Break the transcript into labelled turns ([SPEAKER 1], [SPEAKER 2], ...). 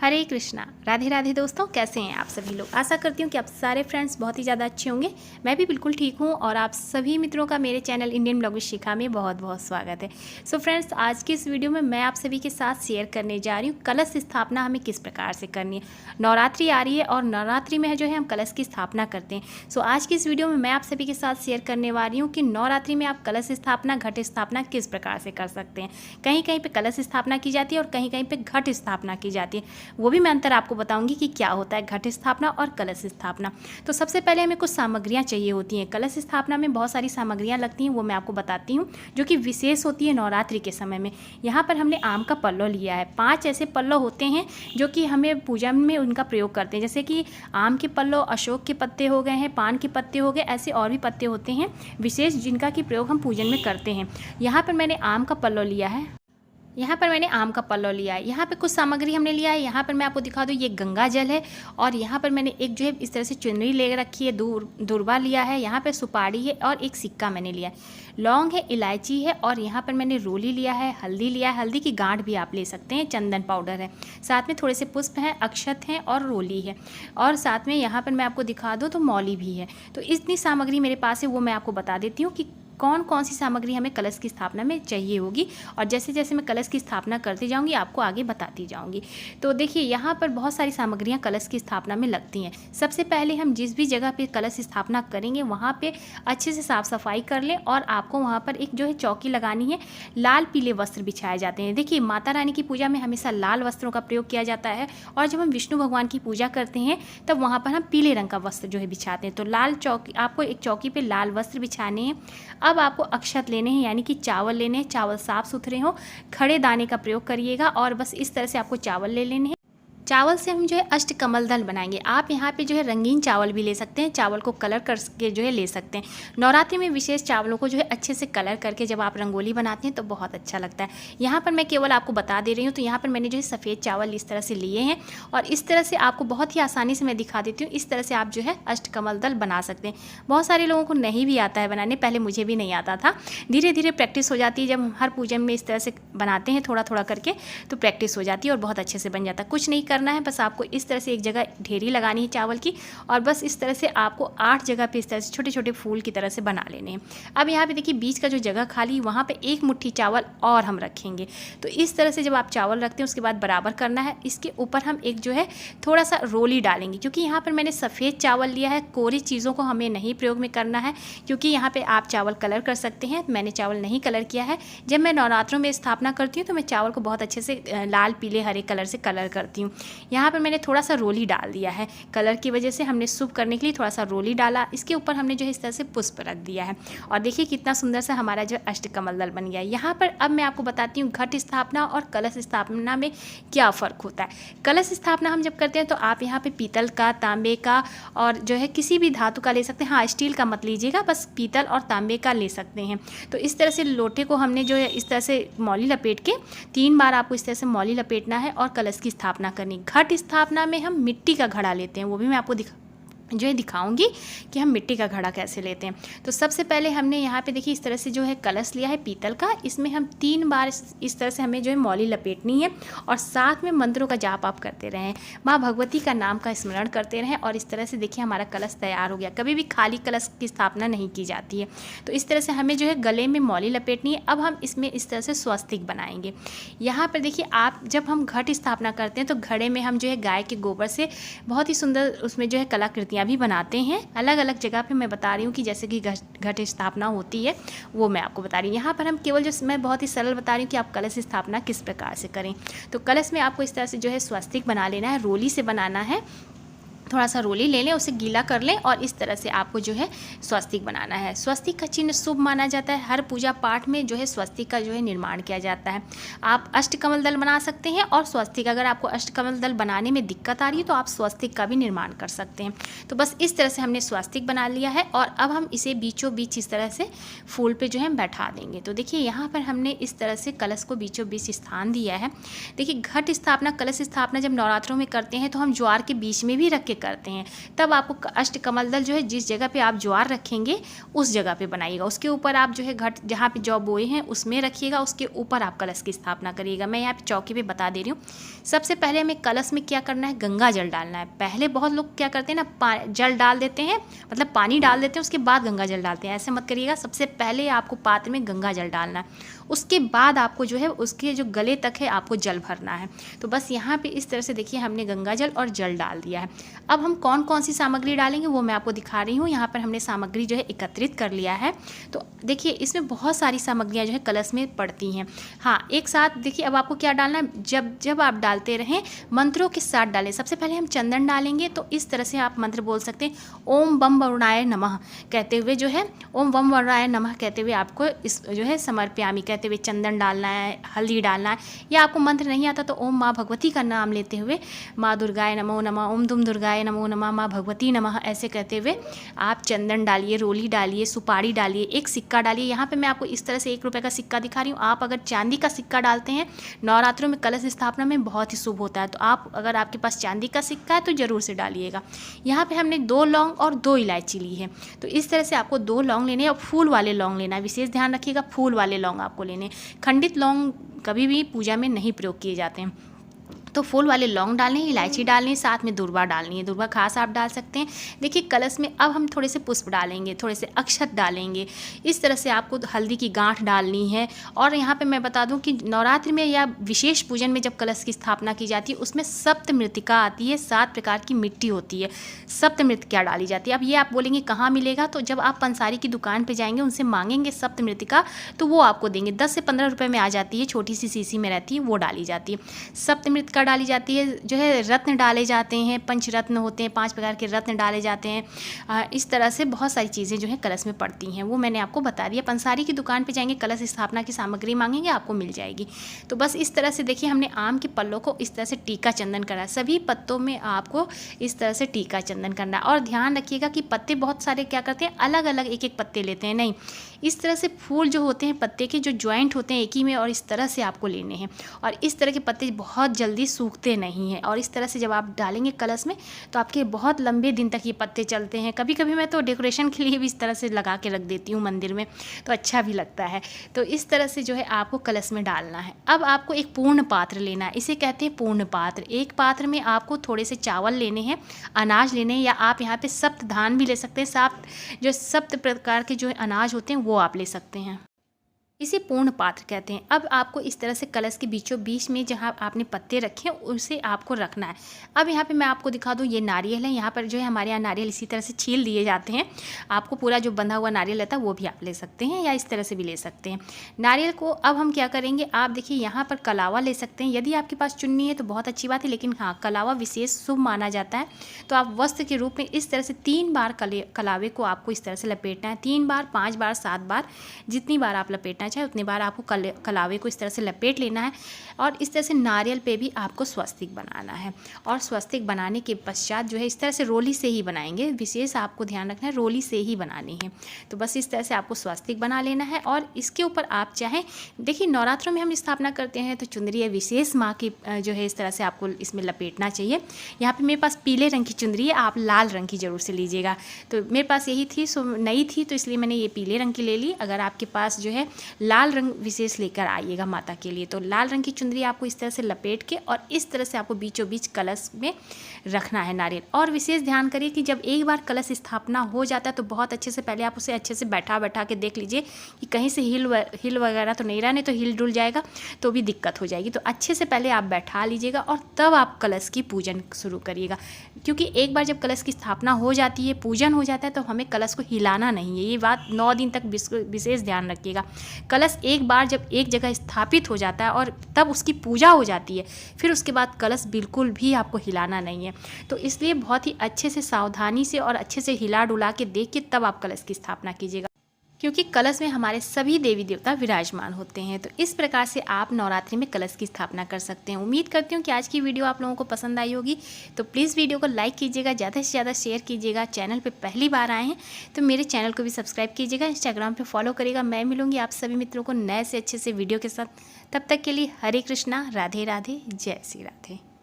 [SPEAKER 1] हरे कृष्णा, राधे राधे दोस्तों, कैसे हैं आप सभी लोग। आशा करती हूँ कि आप सारे फ्रेंड्स बहुत ही ज़्यादा अच्छे होंगे। मैं भी बिल्कुल ठीक हूँ और आप सभी मित्रों का मेरे चैनल इंडियन ब्लॉग शिखा में बहुत बहुत स्वागत है। सो फ्रेंड्स, आज की इस वीडियो में मैं आप सभी के साथ शेयर करने जा रही हूँ कलश स्थापना हमें किस प्रकार से करनी है। नवरात्रि आ रही है और नवरात्रि में जो है हम कलश की स्थापना करते हैं। सो आज की इस वीडियो में मैं आप सभी के साथ शेयर करने वाली हूँ कि नवरात्रि में आप कलश स्थापना, घट स्थापना किस प्रकार से कर सकते हैं। कहीं कहीं पर कलश स्थापना की जाती है और कहीं कहीं पर घट स्थापना की जाती है। वो भी मैं अंतर आपको बताऊंगी कि क्या होता है घट स्थापना और कलश स्थापना। तो सबसे पहले हमें कुछ सामग्रियां चाहिए होती हैं। कलश स्थापना में बहुत सारी सामग्रियां लगती हैं, वो मैं आपको बताती हूँ, जो कि विशेष होती है नवरात्रि के समय में। यहाँ पर हमने आम का पल्लव लिया है। 5 ऐसे पल्लव होते हैं जो कि हमें पूजा में उनका प्रयोग करते हैं, जैसे कि आम के पल्लव, अशोक के पत्ते हो गए हैं, पान के पत्ते हो गए, ऐसे और भी पत्ते होते हैं विशेष जिनका कि प्रयोग हम पूजन में करते हैं। यहाँ पर मैंने आम का पल्लव लिया है। यहाँ पे कुछ सामग्री हमने लिया है। यहाँ पर मैं आपको दिखा दूँ, ये गंगा जल है और यहाँ पर मैंने एक जो है इस तरह से चुनरी ले रखी है, दूरबा लिया है, यहाँ पर सुपारी है और एक सिक्का मैंने लिया है, लौंग है, इलायची है और यहाँ पर मैंने रोली लिया है, हल्दी लिया है, हल्दी की गांठ भी आप ले सकते हैं, चंदन पाउडर है, साथ में थोड़े से पुष्प हैं, अक्षत हैं और रोली है, और साथ में यहाँ पर मैं आपको दिखा दूँ तो मौली भी है। तो इतनी सामग्री मेरे पास है, वो मैं आपको बता देती हूँ कि कौन कौन सी सामग्री हमें कलश की स्थापना में चाहिए होगी, और जैसे जैसे मैं कलश की स्थापना करती जाऊंगी आपको आगे बताती जाऊंगी। तो देखिए, यहाँ पर बहुत सारी सामग्रियाँ कलश की स्थापना में लगती हैं। सबसे पहले हम जिस भी जगह पे कलश स्थापना करेंगे वहाँ पे अच्छे से साफ़ सफाई कर लें, और आपको वहाँ पर एक जो है चौकी लगानी है। लाल पीले वस्त्र बिछाए जाते हैं। देखिए, माता रानी की पूजा में हमेशा लाल वस्त्रों का प्रयोग किया जाता है, और जब हम विष्णु भगवान की पूजा करते हैं तब वहाँ पर हम पीले रंग का वस्त्र जो है बिछाते हैं। तो लाल चौकी, आपको एक चौकी पर लाल वस्त्र बिछाने हैं। अब आपको अक्षत लेने हैं, यानी कि चावल लेने हैं। चावल साफ सुथरे हो, खड़े दाने का प्रयोग करिएगा, और बस इस तरह से आपको चावल ले लेने हैं। चावल से हम जो है अष्टकमल दल बनाएंगे। आप यहाँ पे जो है रंगीन चावल भी ले सकते हैं, चावल को कलर करके जो है ले सकते हैं। नवरात्रि में विशेष चावलों को जो है अच्छे से कलर करके जब आप रंगोली बनाते हैं तो बहुत अच्छा लगता है। यहाँ पर मैं केवल आपको बता दे रही हूँ। तो यहाँ पर मैंने जो है सफ़ेद चावल इस तरह से लिए हैं, और इस तरह से आपको बहुत ही आसानी से मैं दिखा देती हूँ। इस तरह से आप जो है अष्टकमल दल बना सकते हैं। बहुत सारे लोगों को नहीं भी आता है बनाने, पहले मुझे भी नहीं आता था। धीरे धीरे प्रैक्टिस हो जाती है। जब हम हर पूजन में इस तरह से बनाते हैं थोड़ा थोड़ा करके, तो प्रैक्टिस हो जाती है और बहुत अच्छे से बन जाता है। कुछ नहीं करना है, बस आपको इस तरह से एक जगह ढेरी लगानी है चावल की, और बस इस तरह से आपको 8 जगह पे इस तरह से छोटे छोटे फूल की तरह से बना लेने हैं। अब यहाँ पे देखिए, बीच का जो जगह खाली, वहाँ पे एक मुट्ठी चावल और हम रखेंगे। तो इस तरह से जब आप चावल रखते हैं उसके बाद बराबर करना है। इसके ऊपर हम एक जो है थोड़ा सा रोली डालेंगे, क्योंकि यहाँ पर मैंने सफ़ेद चावल लिया है। कोरी चीज़ों को हमें नहीं प्रयोग में करना है, क्योंकि यहाँ पर आप चावल कलर कर सकते हैं। मैंने चावल नहीं कलर किया है। जब मैं नवरात्रों में स्थापना करती हूँ तो मैं चावल को बहुत अच्छे से लाल पीले हरे कलर से कलर करती हूँ। यहाँ पर मैंने थोड़ा सा रोली डाल दिया है, कलर की वजह से हमने शुभ करने के लिए थोड़ा सा रोली डाला। इसके ऊपर हमने जो है इस तरह से पुष्प रख दिया है, और देखिए कितना सुंदर सा हमारा जो अष्टकमल दल बन गया। यहाँ पर अब मैं आपको बताती हूँ घट स्थापना और कलश स्थापना में क्या फ़र्क होता है। कलश स्थापना हम जब करते हैं तो आप यहाँ पे पीतल का, तांबे का, और जो है किसी भी धातु का ले सकते हैं। हाँ, स्टील का मत लीजिएगा, बस पीतल और तांबे का ले सकते हैं। तो इस तरह से लोटे को हमने जो है इस तरह से मौली लपेट के 3 बार आपको इस तरह से मौली लपेटना है और कलश की स्थापना करनी। घट स्थापना में हम मिट्टी का घड़ा लेते हैं, वो भी मैं आपको दिखाऊंगी कि हम मिट्टी का घड़ा कैसे लेते हैं। तो सबसे पहले हमने यहाँ पे देखिए इस तरह से जो है कलश लिया है पीतल का। इसमें हम 3 बार इस तरह से हमें जो है मौली लपेटनी है, और साथ में मंत्रों का जाप आप करते रहें, माँ भगवती का नाम का स्मरण करते रहें, और इस तरह से देखिए हमारा कलश तैयार हो गया। कभी भी खाली कलश की स्थापना नहीं की जाती है। तो इस तरह से हमें जो है गले में मौली लपेटनी है। अब हम इसमें इस तरह से स्वस्तिक बनाएंगे। यहाँ पर देखिए, आप जब हम घट स्थापना करते हैं तो घड़े में हम जो है गाय के गोबर से बहुत ही सुंदर उसमें जो है कलाकृतियाँ भी बनाते हैं। अलग अलग जगह पे मैं बता रही हूँ कि जैसे कि घट स्थापना होती है, वो मैं आपको बता रही हूँ। यहाँ पर हम केवल जो मैं बहुत ही सरल बता रही हूँ कि आप कलश स्थापना किस प्रकार से करें। तो कलश में आपको इस तरह से जो है स्वस्तिक बना लेना है, रोली से बनाना है। थोड़ा सा रोली ले लें, उसे गीला कर लें, और इस तरह से आपको जो है स्वस्तिक बनाना है। स्वस्तिक का चिन्ह शुभ माना जाता है। हर पूजा पाठ में जो है स्वस्तिक का जो है निर्माण किया जाता है। आप अष्टकमल दल बना सकते हैं, और स्वस्तिक, अगर आपको अष्टकमल दल बनाने में दिक्कत आ रही है तो आप स्वस्तिक का भी निर्माण कर सकते हैं। तो बस इस तरह से हमने स्वस्तिक बना लिया है, और अब हम इसे बीचों बीच इस तरह से फूल पे जो है बैठा देंगे। तो देखिए, यहाँ पर हमने इस तरह से कलश को बीचों बीच स्थान दिया है। देखिए, घट स्थापना, कलश स्थापना जब नवरात्रों में करते हैं तो हम ज्वार के बीच में भी रख के करते हैं। तब आपको अष्टकमल दल जो है जिस जगह पे आप ज्वार रखेंगे उस जगह पे बनाइएगा, उसके ऊपर आप जो है घट जहाँ पे जौ बोए हैं उसमें रखिएगा, उसके ऊपर आप कलश की स्थापना करिएगा। मैं यहाँ पे चौकी पे बता दे रही हूँ। सबसे पहले हमें कलश में क्या करना है, गंगा जल डालना है। पहले बहुत लोग क्या करते हैं ना, जल डाल देते हैं, मतलब पानी डाल देते हैं, उसके बाद गंगा जल डालते हैं। ऐसे मत करिएगा, सबसे पहले आपको पात्र में गंगा जल डालना है, उसके बाद आपको जो है उसके जो गले तक है आपको जल भरना है। तो बस यहाँ पे इस तरह से देखिए हमने गंगा जल और जल डाल दिया है। अब हम कौन कौन सी सामग्री डालेंगे वो मैं आपको दिखा रही हूँ। यहाँ पर हमने सामग्री जो है एकत्रित कर लिया है। तो देखिए इसमें बहुत सारी सामग्रियाँ जो है कलश में पड़ती हैं। हाँ, एक साथ देखिए अब आपको क्या डालना है, जब आप डालते रहें मंत्रों के साथ डालें। सबसे पहले हम चंदन डालेंगे, तो इस तरह से आप मंत्र बोल सकते हैं, ओम बम वरुणाय नमः कहते हुए जो है, ओम बम वरुणाय नमः कहते हुए आपको इस जो है समर्पयामि कहते हुए चंदन डालना है, हल्दी डालना है। या आपको मंत्र नहीं आता तो ओम माँ भगवती का नाम लेते हुए माँ दुर्गाय नमो नमः, ओम दुम दुर्गाय नमो नमः, माँ भगवती नमः ऐसे कहते हुए आप चंदन डालिए, रोली डालिए, सुपारी डालिए, एक सिक्का डालिए। यहाँ पे मैं आपको इस तरह से 1 रुपये का सिक्का दिखा रही हूँ। आप अगर चांदी का सिक्का डालते हैं नवरात्रों में कलश स्थापना में बहुत ही शुभ होता है, तो आप अगर आपके पास चांदी का सिक्का है तो ज़रूर से डालिएगा। यहाँ पे हमने 2 लौंग और 2 इलायची ली है। तो इस तरह से आपको 2 लौंग लेने हैं और फूल वाले लौंग लेना है। विशेष ध्यान रखिएगा, फूल वाले लौंग आपको लेने। खंडित लौंग कभी भी पूजा में नहीं प्रयोग किए जाते हैं। तो फूल वाले लौंग डालने हैं, इलायची डालनी है, साथ में दूर्वा डालनी है। दूर्वा खास आप डाल सकते हैं। देखिए कलश में अब हम थोड़े से पुष्प डालेंगे, थोड़े से अक्षत डालेंगे। इस तरह से आपको हल्दी की गांठ डालनी है। और यहाँ पे मैं बता दूं कि नवरात्रि में या विशेष पूजन में जब कलश की स्थापना की जाती है उसमें सप्त मृतिका आती है, 7 प्रकार की मिट्टी होती है, सप्त मृतिका डाली जाती है। अब ये आप बोलेंगे कहाँ मिलेगा, तो जब आप पंसारी की दुकान पर जाएंगे उनसे मांगेंगे सप्त मृतिका तो वो आपको देंगे। 10 से 15 रुपये में आ जाती है, छोटी सी शीशी में रहती है, वो डाली जाती है। सप्त मृतिका डाली जाती है, जो है रत्न डाले जाते हैं, पंचरत्न होते हैं, 5 प्रकार के रत्न डाले जाते हैं। इस तरह से बहुत सारी चीज़ें जो है कलश में पड़ती हैं, वो मैंने आपको बता दिया। पंसारी की दुकान पे जाएंगे, कलश स्थापना की सामग्री मांगेंगे, आपको मिल जाएगी। तो बस इस तरह से देखिए हमने आम के पल्लों को इस तरह से टीका चंदन करा। सभी पत्तों में आपको इस तरह से टीका चंदन करना। और ध्यान रखिएगा कि पत्ते बहुत सारे क्या करते हैं, अलग अलग एक एक पत्ते लेते हैं, नहीं, इस तरह से फूल जो होते हैं पत्ते के जो ज्वाइंट होते हैं एक ही में, और इस तरह से आपको लेने हैं। और इस तरह के पत्ते बहुत जल्दी सूखते नहीं हैं। और इस तरह से जब आप डालेंगे कलश में तो आपके बहुत लंबे दिन तक ये पत्ते चलते हैं। कभी कभी मैं तो डेकोरेशन के लिए भी इस तरह से लगा के रख देती हूँ मंदिर में, तो अच्छा भी लगता है। तो इस तरह से जो है आपको कलश में डालना है। अब आपको एक पूर्ण पात्र लेना है, इसे कहते हैं पूर्ण पात्र। एक पात्र में आपको थोड़े से चावल लेने हैं, अनाज लेने हैं, या आप यहाँ पे सप्त धान भी ले सकते हैं। जो सप्त प्रकार के जो अनाज होते हैं वो आप ले सकते हैं। इसे पूर्ण पात्र कहते हैं। अब आपको इस तरह से कलश के बीचों बीच में जहाँ आपने पत्ते रखे हैं उसे आपको रखना है। अब यहाँ पे मैं आपको दिखा दूँ, ये नारियल है। यहाँ पर जो है हमारे यहाँ नारियल इसी तरह से छील दिए जाते हैं। आपको पूरा जो बंधा हुआ नारियल रहता है वो भी आप ले सकते हैं, या इस तरह से भी ले सकते हैं। नारियल को अब हम क्या करेंगे, आप देखिए यहाँ पर कलावा ले सकते हैं। यदि आपके पास चुन्नी है तो बहुत अच्छी बात है, लेकिन हाँ कलावा विशेष शुभ माना जाता है। तो आप वस्त्र के रूप में इस तरह से 3 बार कलावे को आपको इस तरह से लपेटना है। 3 बार, 5 बार, 7 बार, जितनी बार आप लपेटना चाहे उतनी बार आपको कलावे को इस तरह से लपेट लेना है। और इस तरह से नारियल पे भी आपको स्वस्तिक बनाना है। और स्वस्तिक बनाने के पश्चात जो है इस तरह से रोली से ही बनाएंगे, विशेष आपको ध्यान रखना है, रोली से ही बनानी है। तो बस इस तरह से आपको स्वस्तिक बना लेना है। और इसके ऊपर आप चाहें, देखिए नवरात्रों में हम स्थापना करते हैं तो चुंदरी है विशेष माँ की जो है इस तरह से आपको इसमें लपेटना चाहिए। यहाँ पे मेरे पास पीले रंग की चुंदरी है, आप लाल रंग की ज़रूर से लीजिएगा। तो मेरे पास यही थी, सो नई थी तो इसलिए मैंने ये पीले रंग की ले ली। अगर आपके पास जो है लाल रंग विशेष लेकर आइएगा माता के लिए, तो लाल रंग की चुंदरी आपको इस तरह से लपेट के और इस तरह से आपको बीचों बीच कलश में रखना है नारियल। और विशेष ध्यान करिए कि जब एक बार कलश स्थापना हो जाता है तो बहुत अच्छे से पहले आप उसे अच्छे से बैठा के देख लीजिए कि कहीं से हिल वगैरह तो नहीं रहा, नहीं तो हिल डुल जाएगा तो भी दिक्कत हो जाएगी। तो अच्छे से पहले आप बैठा लीजिएगा और तब आप कलश की पूजन शुरू करिएगा। क्योंकि एक बार जब कलश की स्थापना हो जाती है, पूजन हो जाता है, तो हमें कलश को हिलाना नहीं है। ये बात 9 दिन तक विशेष ध्यान रखिएगा। कलश एक बार जब एक जगह स्थापित हो जाता है और तब उसकी पूजा हो जाती है, फिर उसके बाद कलश बिल्कुल भी आपको हिलाना नहीं है। तो इसलिए बहुत ही अच्छे से सावधानी से और अच्छे से हिला डुला के देख के तब आप कलश की स्थापना कीजिएगा, क्योंकि कलश में हमारे सभी देवी देवता विराजमान होते हैं। तो इस प्रकार से आप नवरात्रि में कलश की स्थापना कर सकते हैं। उम्मीद करती हूँ कि आज की वीडियो आप लोगों को पसंद आई होगी। तो प्लीज़ वीडियो को लाइक कीजिएगा, ज़्यादा से ज़्यादा शेयर कीजिएगा। चैनल पे पहली बार आए हैं तो मेरे चैनल को भी सब्सक्राइब कीजिएगा, इंस्टाग्राम पे फॉलो करिएगा। मैं मिलूँगी आप सभी मित्रों को नए से अच्छे से वीडियो के साथ। तब तक के लिए हरे कृष्णा, राधे राधे, जय श्री राधे।